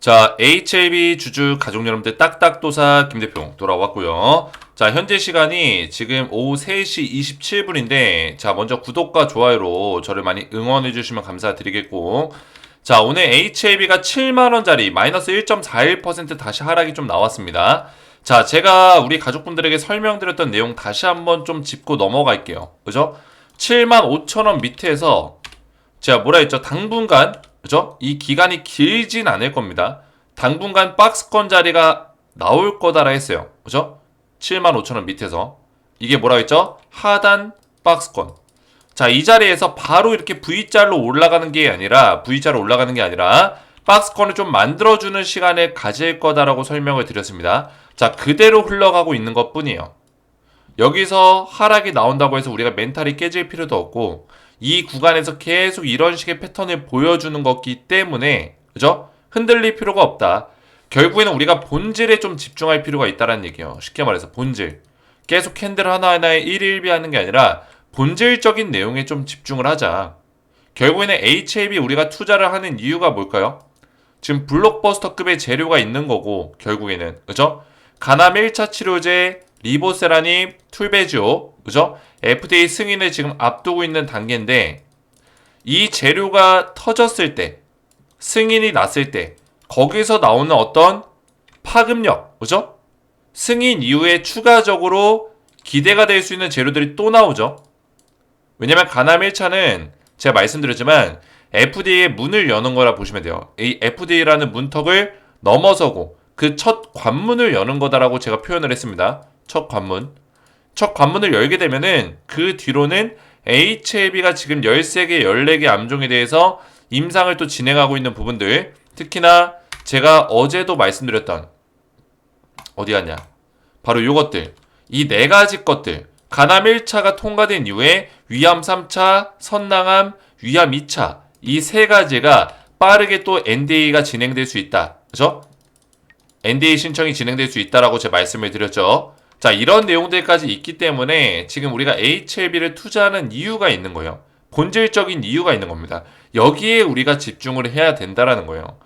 자, HLB 주주 가족 여러분들 딱딱도사 김대표 돌아왔고요. 자, 현재 시간이 지금 오후 3시 27분인데, 자, 먼저 구독과 좋아요로 저를 많이 응원해주시면 감사드리겠고, 자, 오늘 HLB가 7만원짜리 마이너스 1.41% 다시 하락이 좀 나왔습니다. 자, 제가 우리 가족분들에게 설명드렸던 내용 다시 한번 좀 짚고 넘어갈게요. 그죠? 7만 5천원 밑에서 제가 뭐라 했죠? 당분간, 그죠? 이 기간이 길진 않을 겁니다. 당분간 박스권 자리가 나올 거다라 했어요. 그죠? 7만 5천원 밑에서. 이게 뭐라 했죠? 하단 박스권. 자, 이 자리에서 바로 이렇게 V자로 올라가는 게 아니라, 박스권을 좀 만들어주는 시간을 가질 거다라고 설명을 드렸습니다. 자, 그대로 흘러가고 있는 것 뿐이에요. 여기서 하락이 나온다고 해서 우리가 멘탈이 깨질 필요도 없고, 이 구간에서 계속 이런 식의 패턴을 보여주는 거기 때문에, 그죠? 흔들릴 필요가 없다. 결국에는 우리가 본질에 좀 집중할 필요가 있다는 얘기예요. 쉽게 말해서 본질. 계속 캔들 하나하나에 일일비하는 게 아니라 본질적인 내용에 좀 집중을 하자. 결국에는 HLB 우리가 투자를 하는 이유가 뭘까요? 지금 블록버스터급의 재료가 있는 거고, 결국에는, 그죠? 가남 1차 치료제, 리보세라님, 툴베지오, 그죠? FDA 승인을 지금 앞두고 있는 단계인데, 이 재료가 터졌을 때, 승인이 났을 때, 거기서 나오는 어떤 파급력, 그죠? 승인 이후에 추가적으로 기대가 될 수 있는 재료들이 또 나오죠. 왜냐면 가남 1차는 제가 말씀드렸지만 FDA의 문을 여는 거라 보시면 돼요. 이 FDA라는 문턱을 넘어서고 그 첫 관문을 여는 거다라고 제가 표현을 했습니다. 첫 관문. 첫 관문을 열게 되면은 그 뒤로는 HLB가 지금 13개, 14개 암종에 대해서 임상을 또 진행하고 있는 부분들, 특히나 제가 어제도 말씀드렸던 어디 갔냐? 바로 요것들. 이 네 가지 것들. 가남 1차가 통과된 이후에 위암 3차, 선낭암, 위암 2차 이 세 가지가 빠르게 또 NDA가 진행될 수 있다. 그죠? NDA 신청이 진행될 수 있다라고 제가 말씀을 드렸죠. 자, 이런 내용들까지 있기 때문에 지금 우리가 HLB를 투자하는 이유가 있는 거예요. 본질적인 이유가 있는 겁니다. 여기에 우리가 집중을 해야 된다라는 거예요.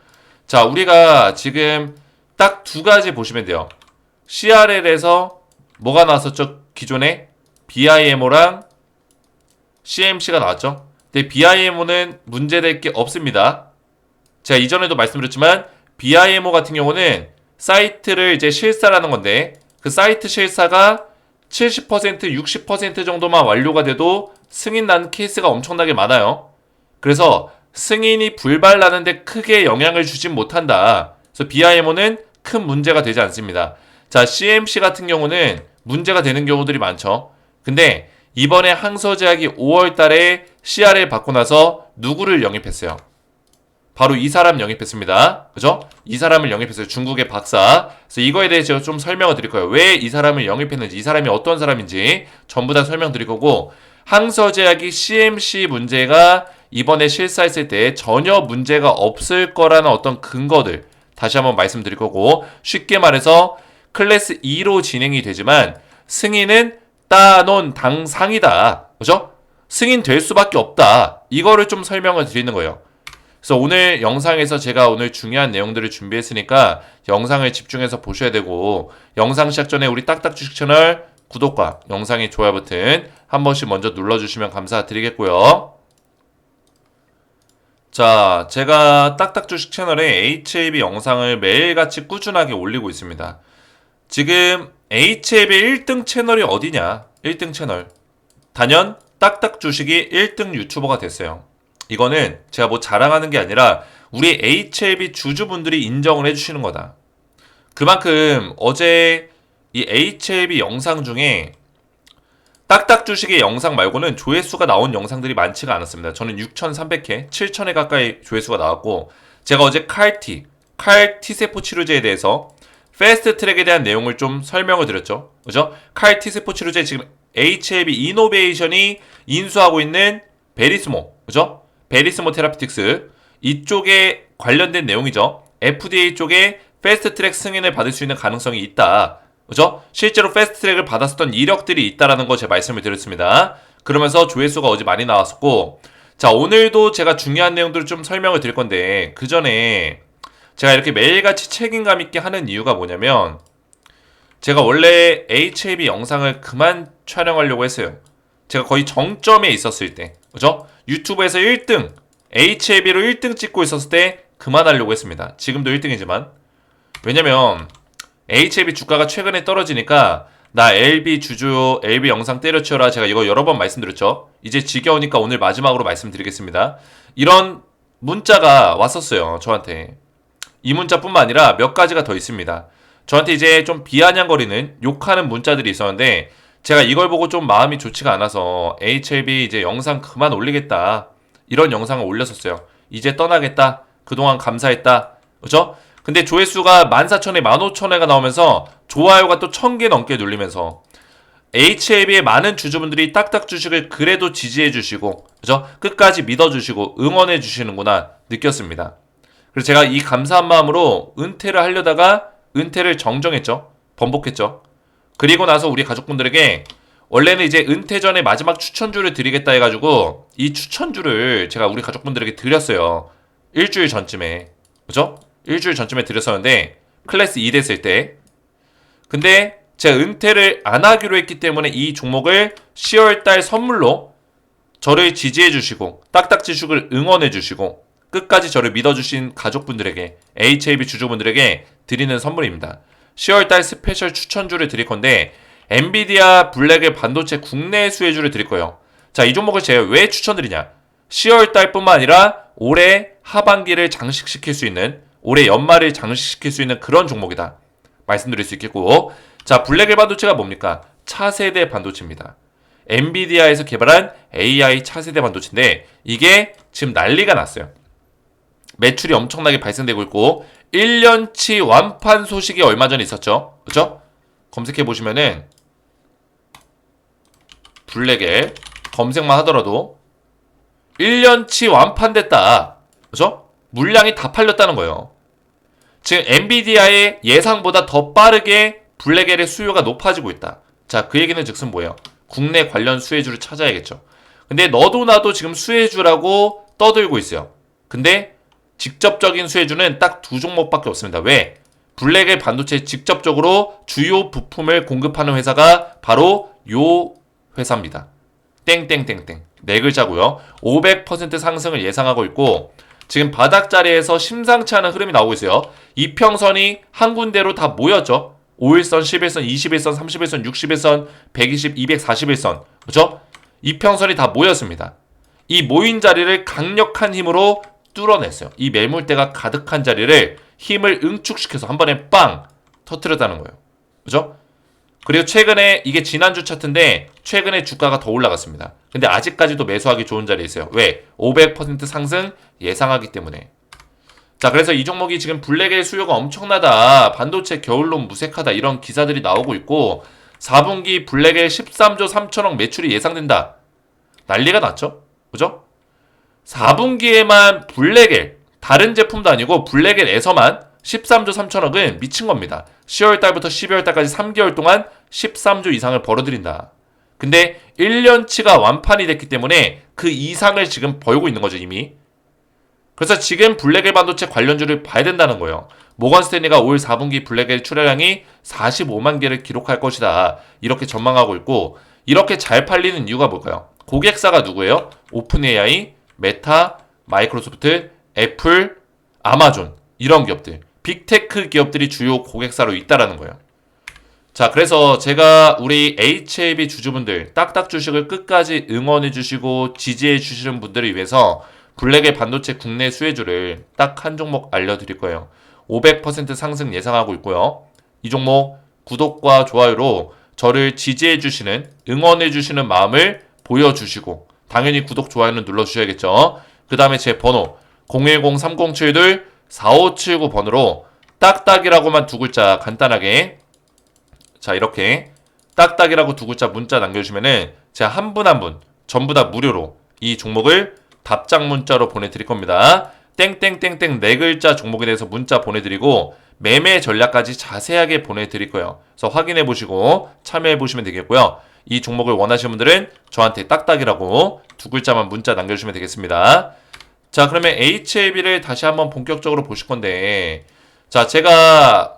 자, 우리가 지금 딱 두 가지 보시면 돼요. CRL에서 뭐가 나왔었죠? 기존에 BIMO랑 CMC가 나왔죠. 근데 BIMO는 문제될 게 없습니다. 제가 이전에도 말씀드렸지만 BIMO 같은 경우는 사이트를 이제 실사라는 건데, 그 사이트 실사가 70%, 60% 정도만 완료가 돼도 승인 난 케이스가 엄청나게 많아요. 그래서 승인이 불발나는데 크게 영향을 주진 못한다. 그래서 BIMO는 큰 문제가 되지 않습니다. 자, CMC 같은 경우는 문제가 되는 경우들이 많죠. 근데 이번에 항서제약이 5월 달에 CRL 받고 나서 누구를 영입했어요? 바로 이 사람 영입했습니다. 그죠? 이 사람을 영입했어요. 중국의 박사. 그래서 이거에 대해 제가 좀 설명을 드릴 거예요. 왜 이 사람을 영입했는지, 이 사람이 어떤 사람인지 전부 다 설명드릴 거고, 항서제약이 CMC 문제가 이번에 실사했을 때 전혀 문제가 없을 거라는 어떤 근거들 다시 한번 말씀드릴 거고, 쉽게 말해서 클래스 2로 진행이 되지만 승인은 따놓은 당상이다. 그죠? 승인될 수밖에 없다. 이거를 좀 설명을 드리는 거예요. 그래서 오늘 영상에서 제가 오늘 중요한 내용들을 준비했으니까 영상을 집중해서 보셔야 되고, 영상 시작 전에 우리 딱딱 주식 채널 구독과 영상의 좋아요 버튼 한 번씩 먼저 눌러주시면 감사드리겠고요. 자, 제가 딱딱 주식 채널에 HLB 영상을 매일같이 꾸준하게 올리고 있습니다. 지금 HLB 1등 채널이 어디냐? 1등 채널. 단연 딱딱 주식이 1등 유튜버가 됐어요. 이거는 제가 뭐 자랑하는 게 아니라 우리 HLB 주주분들이 인정을 해주시는 거다. 그만큼 어제 이 HLB 영상 중에 딱딱 주식의 영상 말고는 조회수가 나온 영상들이 많지가 않았습니다. 저는 6,300회, 7,000회 가까이 조회수가 나왔고, 제가 어제 칼 T세포 치료제에 대해서 패스트 트랙에 대한 내용을 좀 설명을 드렸죠. 그죠? 칼 T세포 치료제 지금 HLB 이노베이션이 인수하고 있는 베리스모, 그죠? 베리스모 테라피틱스 이쪽에 관련된 내용이죠. FDA 쪽에 패스트 트랙 승인을 받을 수 있는 가능성이 있다. 그죠? 실제로 패스트 트랙을 받았었던 이력들이 있다라는 거 제가 말씀을 드렸습니다. 그러면서 조회수가 어제 많이 나왔었고, 자, 오늘도 제가 중요한 내용들을 좀 설명을 드릴 건데, 그 전에 제가 이렇게 매일같이 책임감 있게 하는 이유가 뭐냐면 제가 원래 HAB 영상을 그만 촬영하려고 했어요. 제가 거의 정점에 있었을 때, 그죠? 유튜브에서 1등, HAB로 1등 찍고 있었을 때 그만하려고 했습니다. 지금도 1등이지만. 왜냐면 HAB 주가가 최근에 떨어지니까 나 LB 주주, LB 영상 때려치워라. 제가 이거 여러 번 말씀드렸죠. 이제 지겨우니까 오늘 마지막으로 말씀드리겠습니다. 이런 문자가 왔었어요. 저한테. 이 문자뿐만 아니라 몇 가지가 더 있습니다. 저한테 이제 좀 비아냥거리는 욕하는 문자들이 있었는데 제가 이걸 보고 좀 마음이 좋지가 않아서 HLB 이제 영상 그만 올리겠다. 이런 영상을 올렸었어요. 이제 떠나겠다. 그동안 감사했다. 그죠? 근데 조회수가 14,000회, 15,000회가 나오면서 좋아요가 또 1000개 넘게 눌리면서 HLB의 많은 주주분들이 딱딱 주식을 그래도 지지해 주시고 그죠? 끝까지 믿어 주시고 응원해 주시는구나 느꼈습니다. 그래서 제가 이 감사한 마음으로 은퇴를 하려다가 은퇴를 정정했죠. 번복했죠. 그리고 나서 우리 가족분들에게 원래는 이제 은퇴 전에 마지막 추천주를 드리겠다 해가지고 이 추천주를 제가 우리 가족분들에게 드렸어요. 일주일 전쯤에. 그죠? 일주일 전쯤에 드렸었는데 클래스 2 됐을 때. 근데 제가 은퇴를 안 하기로 했기 때문에 이 종목을 10월달 선물로 저를 지지해 주시고 딱딱 지식을 응원해 주시고 끝까지 저를 믿어주신 가족분들에게 HAB 주주분들에게 드리는 선물입니다. 10월달 스페셜 추천주를 드릴 건데 엔비디아 블랙의 반도체 국내 수혜주를 드릴 거예요. 자, 이 종목을 제가 왜 추천드리냐? 10월달 뿐만 아니라 올해 하반기를 장식시킬 수 있는 올해 연말을 장식시킬 수 있는 그런 종목이다. 말씀드릴 수 있겠고 자, 블랙의 반도체가 뭡니까? 차세대 반도체입니다. 엔비디아에서 개발한 AI 차세대 반도체인데 이게 지금 난리가 났어요. 매출이 엄청나게 발생되고 있고 1년치 완판 소식이 얼마 전에 있었죠. 그죠? 검색해 보시면은 블랙에 검색만 하더라도 1년치 완판됐다. 그죠? 물량이 다 팔렸다는 거예요. 지금 엔비디아의 예상보다 더 빠르게 블랙엘의 수요가 높아지고 있다. 자, 그 얘기는 즉슨 뭐예요? 국내 관련 수혜주를 찾아야겠죠. 근데 너도 나도 지금 수혜주라고 떠들고 있어요. 근데 직접적인 수혜주는 딱 두 종목밖에 없습니다. 왜? 블랙의 반도체에 직접적으로 주요 부품을 공급하는 회사가 바로 요 회사입니다. 땡땡땡땡. 네 글자고요. 500% 상승을 예상하고 있고 지금 바닥자리에서 심상치 않은 흐름이 나오고 있어요. 이평선이 한 군데로 다 모였죠. 5일선, 11선, 21선, 31선, 61선, 120, 241선. 그렇죠? 이평선이 다 모였습니다. 이 모인 자리를 강력한 힘으로 뚫어냈어요. 이 매물대가 가득한 자리를 힘을 응축시켜서 한 번에 빵 터뜨렸다는 거예요. 그죠? 그리고 최근에 이게 지난주 차트인데 최근에 주가가 더 올라갔습니다. 근데 아직까지도 매수하기 좋은 자리에 있어요. 왜? 500% 상승 예상하기 때문에. 자, 그래서 이 종목이 지금 블랙의 수요가 엄청나다. 반도체 겨울론 무색하다. 이런 기사들이 나오고 있고 4분기 블랙의 13조 3천억 매출이 예상된다. 난리가 났죠? 그죠? 4분기에만 블랙엘, 다른 제품도 아니고 블랙엘에서만 13조 3천억은 미친 겁니다. 10월달부터 12월달까지 3개월 동안 13조 이상을 벌어들인다. 근데 1년치가 완판이 됐기 때문에 그 이상을 지금 벌고 있는 거죠, 이미. 그래서 지금 블랙엘 반도체 관련주를 봐야 된다는 거예요. 모건 스탠리가 올 4분기 블랙엘 출하량이 45만 개를 기록할 것이다. 이렇게 전망하고 있고 이렇게 잘 팔리는 이유가 뭘까요? 고객사가 누구예요? 오픈 AI, 메타, 마이크로소프트, 애플, 아마존 이런 기업들, 빅테크 기업들이 주요 고객사로 있다라는 거예요. 자, 그래서 제가 우리 HAB 주주분들 딱딱 주식을 끝까지 응원해 주시고 지지해 주시는 분들을 위해서 블랙의 반도체 국내 수혜주를 딱 한 종목 알려드릴 거예요. 500% 상승 예상하고 있고요. 이 종목 구독과 좋아요로 저를 지지해 주시는, 응원해 주시는 마음을 보여주시고 당연히 구독, 좋아요는 눌러주셔야겠죠. 그 다음에 제 번호 010-3072-4579 번호로 딱딱이라고만 두 글자 간단하게 자 이렇게 딱딱이라고 두 글자 문자 남겨주시면은 제가 한 분 한 분 전부 다 무료로 이 종목을 답장 문자로 보내드릴 겁니다. 땡땡땡땡 네 글자 종목에 대해서 문자 보내드리고 매매 전략까지 자세하게 보내드릴 거예요. 그래서 확인해보시고 참여해보시면 되겠고요. 이 종목을 원하시는 분들은 저한테 딱딱이라고 두 글자만 문자 남겨주시면 되겠습니다. 자, 그러면 HLB를 다시 한번 본격적으로 보실 건데, 자, 제가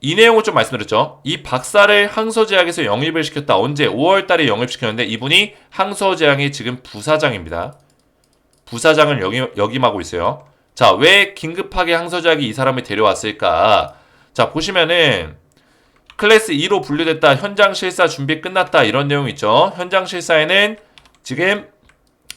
이 내용을 좀 말씀드렸죠. 이 박사를 항서제약에서 영입을 시켰다. 언제? 5월 달에 영입시켰는데 이분이 항서제약의 지금 부사장입니다. 부사장을 역임하고 있어요. 자, 왜 긴급하게 항서제약이 이 사람을 데려왔을까? 자, 보시면은 클래스 2로 분류됐다. 현장 실사 준비 끝났다. 이런 내용이 있죠. 현장 실사에는 지금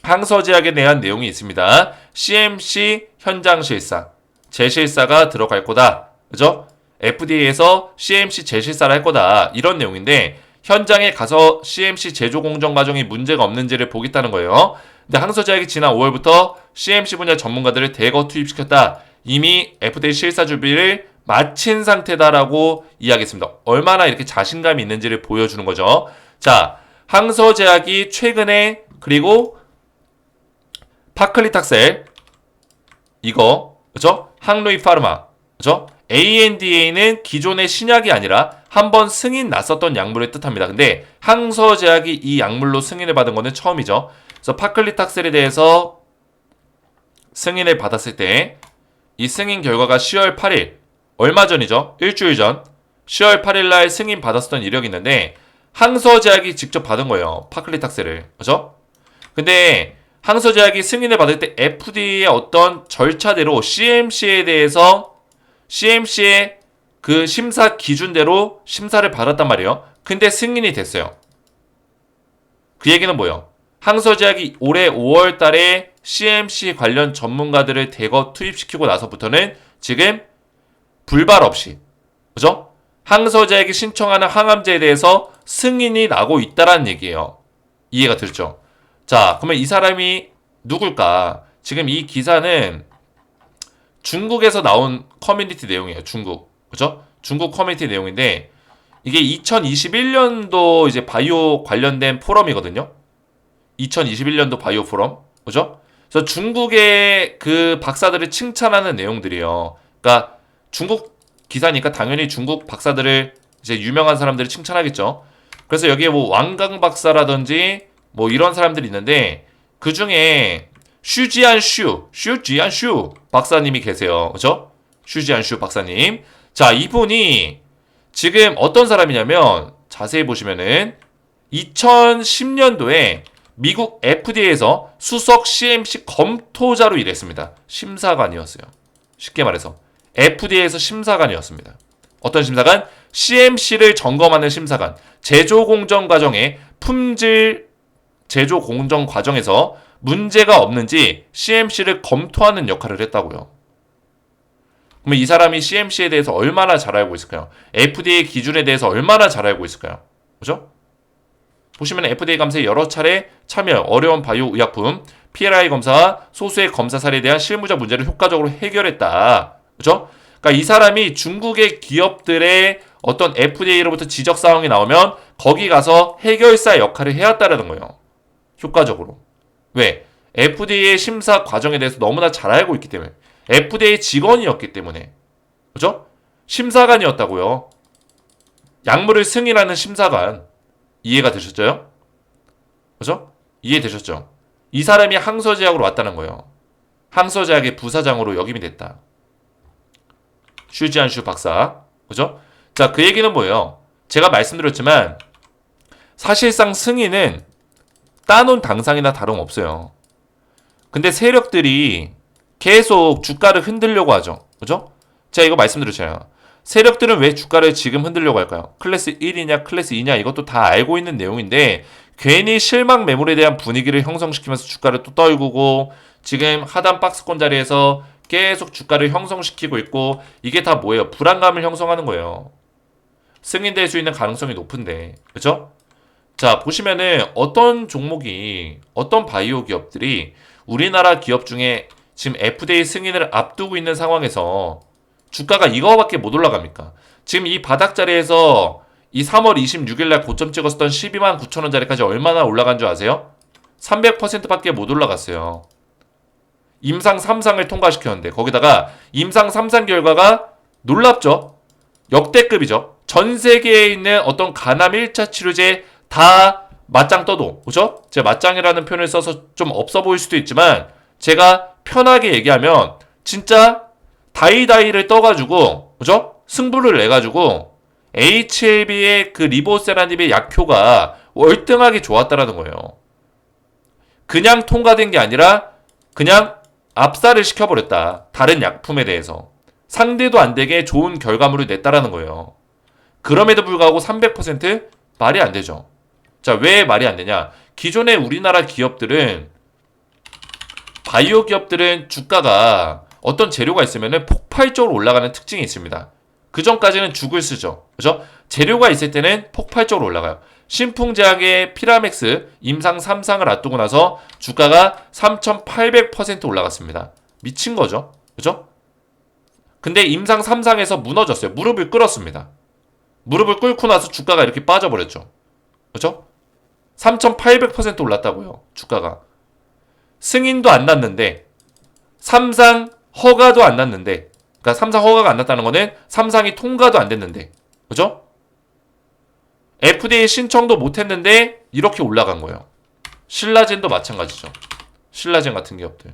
항서제약에 대한 내용이 있습니다. CMC 현장 실사, 재실사가 들어갈 거다. 그죠? FDA에서 CMC 재실사를 할 거다. 이런 내용인데 현장에 가서 CMC 제조 공정 과정이 문제가 없는지를 보겠다는 거예요. 근데 항서제약이 지난 5월부터 CMC 분야 전문가들을 대거 투입시켰다. 이미 FDA 실사 준비를 마친 상태다라고 이야기했습니다. 얼마나 이렇게 자신감이 있는지를 보여주는 거죠. 자, 항서제약이 최근에 그리고 파클리탁셀 이거 그죠? 항로이 파르마 그죠? ANDA는 기존의 신약이 아니라 한번 승인 났었던 약물을 뜻합니다. 근데 항서제약이 이 약물로 승인을 받은 거는 처음이죠. 그래서 파클리탁셀에 대해서 승인을 받았을 때 이 승인 결과가 10월 8일 얼마 전이죠. 일주일 전 10월 8일 날 승인 받았었던 이력이 있는데 항서제약이 직접 받은 거예요. 파클리탁셀을. 그죠? 근데 항서제약이 승인을 받을 때 FDA의 어떤 절차대로 CMC에 대해서 CMC의 그 심사 기준대로 심사를 받았단 말이에요. 근데 승인이 됐어요. 그 얘기는 뭐예요? 항서제약이 올해 5월 달에 CMC 관련 전문가들을 대거 투입시키고 나서부터는 지금 불발 없이 그죠? 항서제약이 신청하는 항암제에 대해서 승인이 나고 있다라는 얘기예요. 이해가 되죠? 자, 그러면 이 사람이 누굴까? 지금 이 기사는 중국에서 나온 커뮤니티 내용이에요. 중국. 그죠? 중국 커뮤니티 내용인데 이게 2021년도 이제 바이오 관련된 포럼이거든요. 2021년도 바이오 포럼. 그죠? 그래서 중국의 그 박사들을 칭찬하는 내용들이에요. 그러니까 중국 기사니까 당연히 중국 박사들을 이제 유명한 사람들을 칭찬하겠죠. 그래서 여기에 뭐 왕강 박사라든지 뭐 이런 사람들이 있는데 그 중에 슈지안슈 박사님이 계세요. 그죠? 슈지안슈 박사님. 자, 이분이 지금 어떤 사람이냐면 자세히 보시면은 2010년도에 미국 FDA에서 수석 CMC 검토자로 일했습니다. 심사관이었어요. 쉽게 말해서 FDA에서 심사관이었습니다. 어떤 심사관? CMC를 점검하는 심사관. 제조 공정 과정에 품질 제조 공정 과정에서 문제가 없는지 CMC를 검토하는 역할을 했다고요. 그러면 이 사람이 CMC에 대해서 얼마나 잘 알고 있을까요? FDA 기준에 대해서 얼마나 잘 알고 있을까요? 그죠? 보시면 FDA 감사에 여러 차례 참여, 어려운 바이오 의약품, PLI 검사와 소수의 검사 사례에 대한 실무적 문제를 효과적으로 해결했다. 그죠? 그러니까 이 사람이 중국의 기업들의 어떤 FDA로부터 지적 사항이 나오면 거기 가서 해결사 역할을 해왔다라는 거예요. 효과적으로. 왜? FDA의 심사 과정에 대해서 너무나 잘 알고 있기 때문에. FDA 직원이었기 때문에. 그죠? 심사관이었다고요. 약물을 승인하는 심사관. 이해가 되셨죠? 그죠? 이해되셨죠? 이 사람이 항서제약으로 왔다는 거예요. 항서제약의 부사장으로 역임이 됐다. 슈지안슈 박사. 그죠? 자, 그 얘기는 뭐예요? 제가 말씀드렸지만 사실상 승인은 따놓은 당상이나 다름없어요. 근데 세력들이 계속 주가를 흔들려고 하죠. 그죠? 제가 이거 말씀드렸잖아요. 세력들은 왜 주가를 지금 흔들려고 할까요? 클래스 1이냐 클래스 2냐 이것도 다 알고 있는 내용인데 괜히 실망 매물에 대한 분위기를 형성시키면서 주가를 또 떨구고 지금 하단 박스권 자리에서 계속 주가를 형성시키고 있고 이게 다 뭐예요? 불안감을 형성하는 거예요. 승인될 수 있는 가능성이 높은데. 그죠? 자, 보시면은 어떤 종목이 어떤 바이오 기업들이 우리나라 기업 중에 지금 FDA 승인을 앞두고 있는 상황에서 주가가 이거밖에 못 올라갑니까? 지금 이 바닥 자리에서 이 3월 26일 날 고점 찍었었던 12만 9천 원짜리까지 얼마나 올라간 줄 아세요? 300%밖에 못 올라갔어요. 임상 3상을 통과시켰는데 거기다가 임상 3상 결과가 놀랍죠? 역대급이죠. 전 세계에 있는 어떤 간암 1차 치료제 다 맞짱 떠도, 그죠? 제가 맞짱이라는 표현을 써서 좀 없어 보일 수도 있지만 제가 편하게 얘기하면 진짜 다이다이를 떠가지고 그죠? 승부를 내가지고 HLB의 그 리보세라닙의 약효가 월등하게 좋았다라는 거예요. 그냥 통과된 게 아니라 그냥 압살을 시켜버렸다. 다른 약품에 대해서. 상대도 안 되게 좋은 결과물을 냈다라는 거예요. 그럼에도 불구하고 300% 말이 안 되죠. 자, 왜 말이 안 되냐? 기존의 우리나라 기업들은 바이오 기업들은 주가가 어떤 재료가 있으면 폭발적으로 올라가는 특징이 있습니다. 그 전까지는 죽을 쓰죠. 그죠? 재료가 있을 때는 폭발적으로 올라가요. 신풍제약의 피라맥스 임상 3상을 앞두고 나서 주가가 3,800% 올라갔습니다. 미친 거죠. 그죠? 근데 임상 3상에서 무너졌어요. 무릎을 꿇었습니다. 무릎을 꿇고 나서 주가가 이렇게 빠져버렸죠. 그죠? 3,800% 올랐다고요. 주가가. 승인도 안 났는데 3상 허가도 안 났는데 그러니까 3상 허가가 안 났다는 거는 3상이 통과도 안 됐는데 그죠? FDA 신청도 못 했는데 이렇게 올라간 거예요. 신라젠도 마찬가지죠. 신라젠 같은 기업들.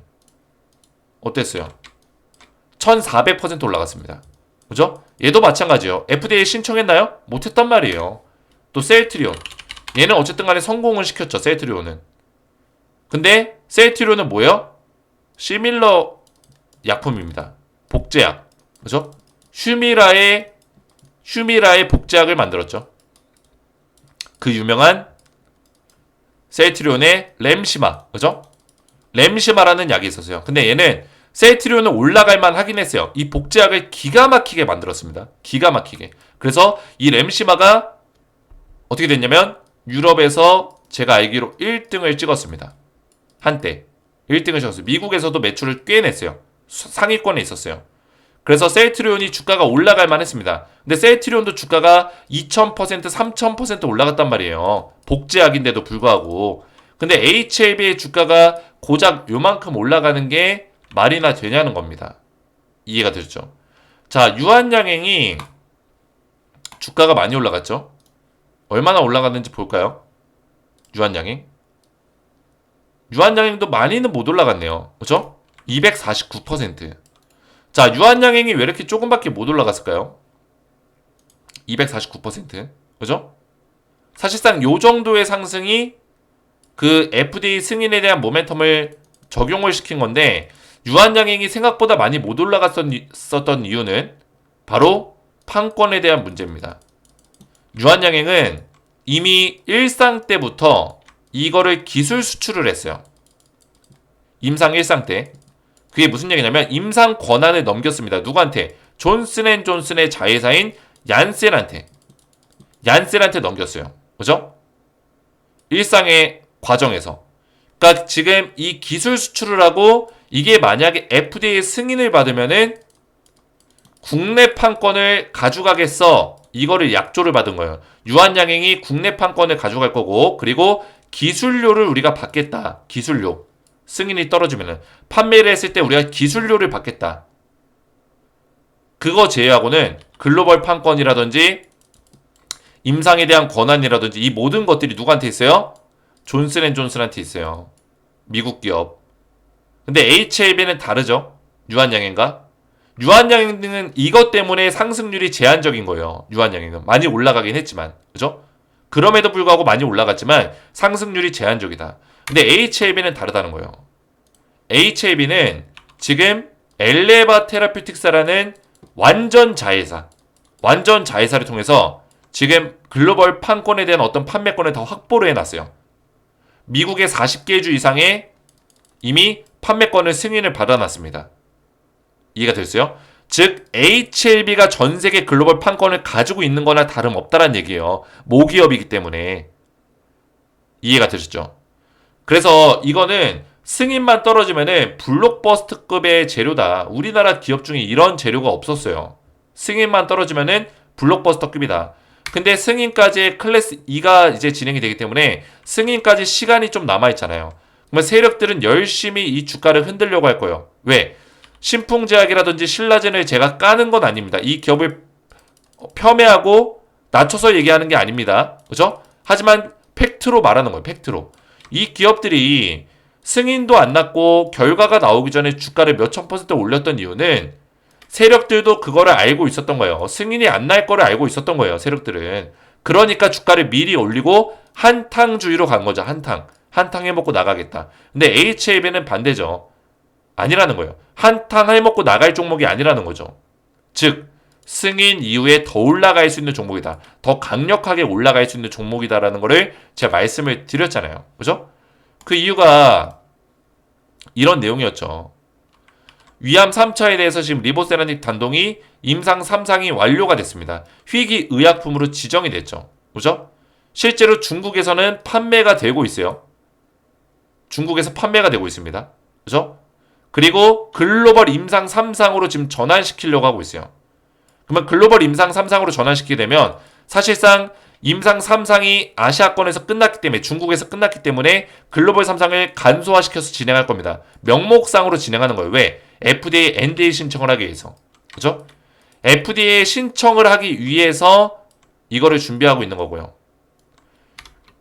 어땠어요? 1400% 올라갔습니다. 그죠? 얘도 마찬가지예요. FDA 신청했나요? 못했단 말이에요. 또 셀트리온. 얘는 어쨌든 간에 성공을 시켰죠. 셀트리온은. 근데 셀트리온은 뭐예요? 시밀러 약품입니다. 복제약. 그죠? 휴미라의 복제약을 만들었죠. 그 유명한 셀트리온의 램시마. 그죠? 램시마라는 약이 있었어요. 근데 얘는 셀트리온은 올라갈만 하긴 했어요. 이 복제약을 기가 막히게 만들었습니다. 기가 막히게. 그래서 이 램시마가 어떻게 됐냐면 유럽에서 제가 알기로 1등을 찍었습니다. 한때 1등을 찍었어요. 미국에서도 매출을 꽤 냈어요. 상위권에 있었어요. 그래서 셀트리온이 주가가 올라갈만 했습니다. 근데 셀트리온도 주가가 2000%, 3000% 올라갔단 말이에요. 복제약인데도 불구하고. 근데 HLB의 주가가 고작 요만큼 올라가는 게 말이나 되냐는 겁니다. 이해가 되죠? 자, 유한양행이 주가가 많이 올라갔죠? 얼마나 올라갔는지 볼까요? 유한양행. 유한양행도 많이는 못 올라갔네요. 그죠? 249%. 자, 유한양행이 왜 이렇게 조금밖에 못 올라갔을까요? 249%. 그죠? 사실상 요 정도의 상승이 그 FDA 승인에 대한 모멘텀을 적용을 시킨 건데 유한양행이 생각보다 많이 못 올라갔었던 이유는 바로 판권에 대한 문제입니다. 유한양행은 이미 1상 때부터 이거를 기술 수출을 했어요. 임상 1상 때. 그게 무슨 얘기냐면 임상 권한을 넘겼습니다. 누구한테? 존슨앤존슨의 자회사인 얀센한테 넘겼어요. 그죠? 일상의 과정에서. 그러니까 지금 이 기술 수출을 하고 이게 만약에 FDA 승인을 받으면은 국내 판권을 가져가겠어. 이거를 약조를 받은 거예요. 유한양행이 국내 판권을 가져갈 거고 그리고 기술료를 우리가 받겠다. 기술료. 승인이 떨어지면은 판매를 했을 때 우리가 기술료를 받겠다. 그거 제외하고는 글로벌 판권이라든지 임상에 대한 권한이라든지 이 모든 것들이 누구한테 있어요? 존슨앤존슨한테 있어요. 미국 기업. 근데 HLB는 다르죠. 유한양행과. 유한양행은 이것 때문에 상승률이 제한적인 거예요. 유한양행은 많이 올라가긴 했지만, 그죠? 그럼에도 불구하고 많이 올라갔지만 상승률이 제한적이다. 근데 HLB는 다르다는 거예요. HLB는 지금 엘레바 테라퓨틱스라는 완전 자회사를 통해서 지금 글로벌 판권에 대한 어떤 판매권을 더 확보를 해놨어요. 미국의 40개 주 이상의 이미 판매권을 승인을 받아놨습니다. 이해가 됐어요? 즉 HLB가 전 세계 글로벌 판권을 가지고 있는 거나 다름없다는 얘기예요. 모기업이기 때문에. 이해가 되셨죠? 그래서 이거는 승인만 떨어지면은 블록버스터급의 재료다. 우리나라 기업 중에 이런 재료가 없었어요. 승인만 떨어지면은 블록버스터급이다. 근데 승인까지 클래스 2가 이제 진행이 되기 때문에 승인까지 시간이 좀 남아있잖아요. 그러면 세력들은 열심히 이 주가를 흔들려고 할 거예요. 왜? 신풍제약이라든지 신라젠을 제가 까는 건 아닙니다. 이 기업을 폄훼하고 낮춰서 얘기하는 게 아닙니다. 그죠? 하지만 팩트로 말하는 거예요. 팩트로. 이 기업들이 승인도 안 났고 결과가 나오기 전에 주가를 몇천 퍼센트 올렸던 이유는 세력들도 그거를 알고 있었던 거예요. 승인이 안 날 거를 알고 있었던 거예요. 세력들은. 그러니까 주가를 미리 올리고 한탕주의로 간 거죠. 한탕 해먹고 나가겠다. 근데 HLB는 반대죠. 아니라는 거예요. 한탕 해먹고 나갈 종목이 아니라는 거죠. 즉 승인 이후에 더 올라갈 수 있는 종목이다. 더 강력하게 올라갈 수 있는 종목이다라는 거를 제가 말씀을 드렸잖아요. 그죠? 그 이유가 이런 내용이었죠. 위암 3차에 대해서 지금 리보세라닉 단동이 임상 3상이 완료가 됐습니다. 희귀 의약품으로 지정이 됐죠. 그죠? 실제로 중국에서는 판매가 되고 있어요. 중국에서 판매가 되고 있습니다. 그죠? 그리고 글로벌 임상 3상으로 지금 전환시키려고 하고 있어요. 그러면 글로벌 임상 3상으로 전환시키게 되면 사실상 임상 3상이 아시아권에서 끝났기 때문에 중국에서 끝났기 때문에 글로벌 3상을 간소화시켜서 진행할 겁니다. 명목상으로 진행하는 거예요. 왜? FDA, NDA 신청을 하기 위해서. 그죠? FDA 신청을 하기 위해서 이거를 준비하고 있는 거고요.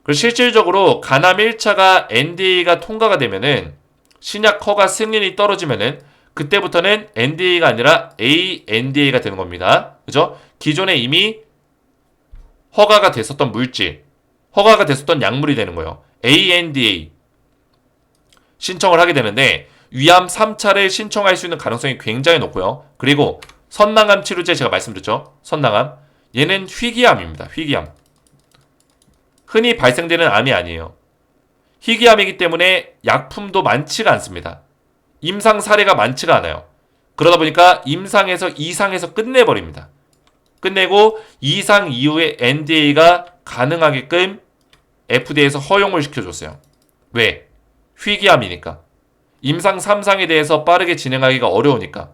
그리고 실질적으로 가남 1차가 NDA가 통과가 되면은 신약 허가 승인이 떨어지면은 그때부터는 NDA가 아니라 ANDA가 되는 겁니다. 그죠? 기존에 이미 허가가 됐었던 물질, 허가가 됐었던 약물이 되는 거예요. ANDA 신청을 하게 되는데 위암 3차를 신청할 수 있는 가능성이 굉장히 높고요. 그리고 선낭암 치료제 제가 말씀드렸죠. 선낭암. 얘는 희귀암입니다. 희귀암. 흔히 발생되는 암이 아니에요. 희귀암이기 때문에 약품도 많지가 않습니다. 임상 사례가 많지가 않아요. 그러다 보니까 임상에서 2상에서 끝내버립니다. 끝내고 2상 이후에 NDA가 가능하게끔 FDA에서 허용을 시켜줬어요. 왜? 희귀암이니까. 임상 3상에 대해서 빠르게 진행하기가 어려우니까.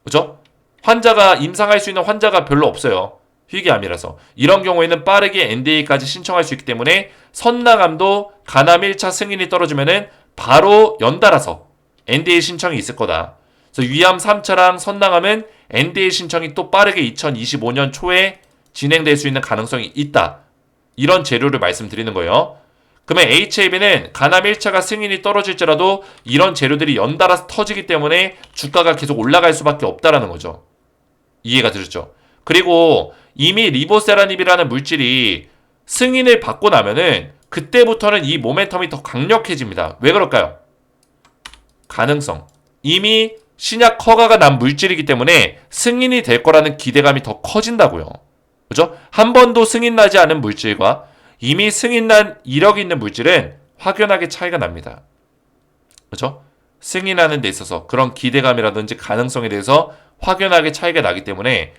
그죠? 환자가 임상할 수 있는 환자가 별로 없어요. 희귀암이라서. 이런 경우에는 빠르게 NDA까지 신청할 수 있기 때문에 선낭암도 가남 1차 승인이 떨어지면은 바로 연달아서 NDA 신청이 있을 거다. 그래서 위암 3차랑 선낭암은 NDA 신청이 또 빠르게 2025년 초에 진행될 수 있는 가능성이 있다. 이런 재료를 말씀드리는 거예요. 그러면 HAB는 가남 1차가 승인이 떨어질지라도 이런 재료들이 연달아서 터지기 때문에 주가가 계속 올라갈 수밖에 없다라는 거죠. 이해가 되셨죠? 그리고 이미 리보세라닙이라는 물질이 승인을 받고 나면은 그때부터는 이 모멘텀이 더 강력해집니다. 왜 그럴까요? 가능성. 이미 신약 허가가 난 물질이기 때문에 승인이 될 거라는 기대감이 더 커진다고요. 그죠? 한 번도 승인 나지 않은 물질과 이미 승인 난 이력이 있는 물질은 확연하게 차이가 납니다. 그죠? 승인하는 데 있어서 그런 기대감이라든지 가능성에 대해서 확연하게 차이가 나기 때문에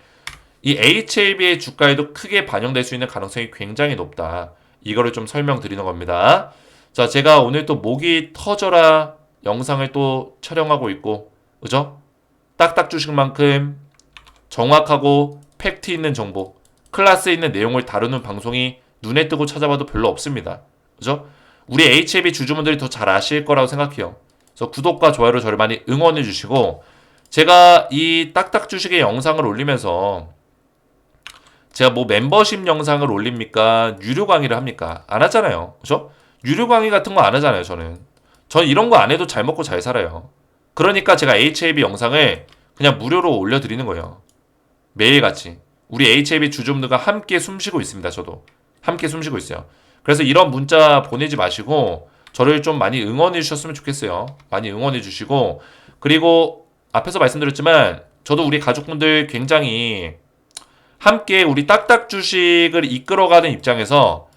이 HLB의 주가에도 크게 반영될 수 있는 가능성이 굉장히 높다. 이거를 좀 설명드리는 겁니다. 자, 제가 오늘 또 목이 터져라 영상을 또 촬영하고 있고, 그죠? 딱딱 주식만큼 정확하고 팩트 있는 정보, 클래스 있는 내용을 다루는 방송이 눈에 뜨고 찾아봐도 별로 없습니다. 그죠? 우리 HLB 주주분들이 더 잘 아실 거라고 생각해요. 그래서 구독과 좋아요로 저를 많이 응원해 주시고, 제가 이 딱딱 주식의 영상을 올리면서 제가 뭐 멤버십 영상을 올립니까? 유료 강의를 합니까? 안 하잖아요. 그죠? 유료 강의 같은 거 안 하잖아요, 저는. 전 이런 거 안 해도 잘 먹고 잘 살아요. 그러니까 제가 HLB 영상을 그냥 무료로 올려드리는 거예요. 매일같이. 우리 HLB 주주분들과 함께 숨쉬고 있습니다, 저도. 함께 숨쉬고 있어요. 그래서 이런 문자 보내지 마시고 저를 좀 많이 응원해 주셨으면 좋겠어요. 많이 응원해 주시고, 그리고 앞에서 말씀드렸지만 저도 우리 가족분들 굉장히 함께 우리 딱딱 주식을 이끌어가는 입장에서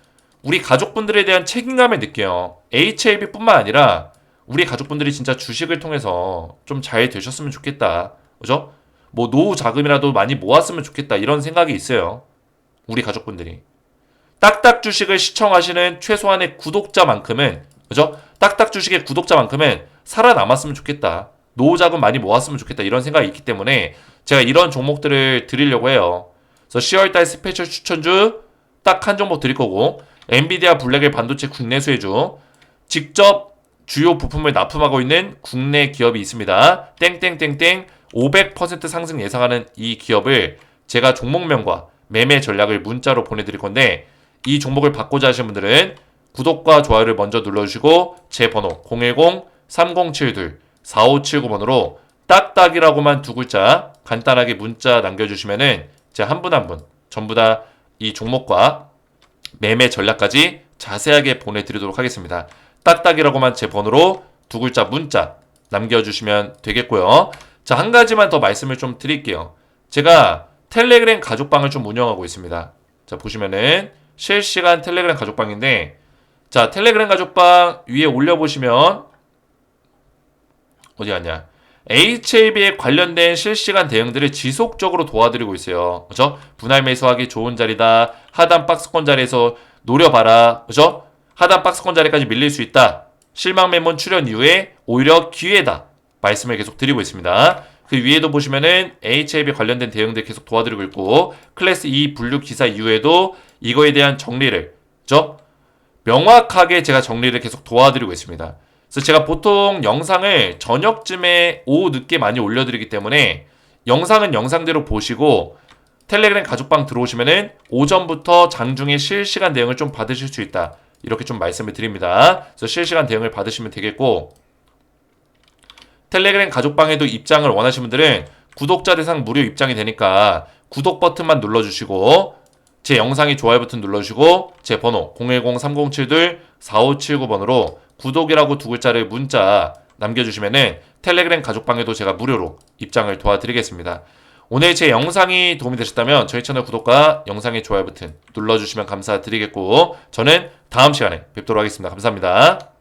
우리 가족분들에 대한 책임감을 느껴요. HLB뿐만 아니라 우리 가족분들이 진짜 주식을 통해서 좀 잘 되셨으면 좋겠다. 그죠? 뭐 노후 자금이라도 많이 모았으면 좋겠다. 이런 생각이 있어요. 우리 가족분들이. 딱딱 주식을 시청하시는 최소한의 구독자만큼은, 그죠? 딱딱 주식의 구독자만큼은 살아남았으면 좋겠다. 노후 자금 많이 모았으면 좋겠다. 이런 생각이 있기 때문에 제가 이런 종목들을 드리려고 해요. 그래서 10월달 스페셜 추천주 딱 한 종목 드릴 거고, 엔비디아 블랙의 반도체 국내 수혜주, 직접 주요 부품을 납품하고 있는 국내 기업이 있습니다. 땡땡땡땡 500% 상승 예상하는 이 기업을 제가 종목명과 매매 전략을 문자로 보내드릴 건데, 이 종목을 받고자 하시는 분들은 구독과 좋아요를 먼저 눌러주시고 제 번호 010-3072-4579번으로 딱딱이라고만 두 글자 간단하게 문자 남겨주시면은 제가 한 분 한 분 전부 다 이 종목과 매매 전략까지 자세하게 보내드리도록 하겠습니다. 딱딱이라고만 제 번호로 두 글자 문자 남겨주시면 되겠고요. 자, 한 가지만 더 말씀을 좀 드릴게요. 제가 텔레그램 가족방을 좀 운영하고 있습니다. 자, 보시면은 실시간 텔레그램 가족방인데, 자, 텔레그램 가족방 위에 올려보시면 어디 갔냐? HLB에 관련된 실시간 대응들을 지속적으로 도와드리고 있어요. 그죠? 분할 매수하기 좋은 자리다. 하단 박스권 자리에서 노려봐라. 그죠? 하단 박스권 자리까지 밀릴 수 있다. 실망 매물 출현 이후에 오히려 기회다. 말씀을 계속 드리고 있습니다. 그 위에도 보시면은 HLB 관련된 대응들 계속 도와드리고 있고, 클래스 2 분류 기사 이후에도 이거에 대한 정리를, 그죠? 명확하게 제가 정리를 계속 도와드리고 있습니다. 그래서 제가 보통 영상을 저녁쯤에 오후 늦게 많이 올려드리기 때문에 영상은 영상대로 보시고 텔레그램 가족방 들어오시면은 오전부터 장중에 실시간 대응을 좀 받으실 수 있다. 이렇게 좀 말씀을 드립니다. 그래서 실시간 대응을 받으시면 되겠고, 텔레그램 가족방에도 입장을 원하시는 분들은 구독자 대상 무료 입장이 되니까 구독 버튼만 눌러주시고 제 영상이 좋아요 버튼 눌러주시고 제 번호 010-3072-4579번으로 구독이라고 두 글자를 문자 남겨주시면은 텔레그램 가족방에도 제가 무료로 입장을 도와드리겠습니다. 오늘 제 영상이 도움이 되셨다면 저희 채널 구독과 영상의 좋아요 버튼 눌러주시면 감사드리겠고, 저는 다음 시간에 뵙도록 하겠습니다. 감사합니다.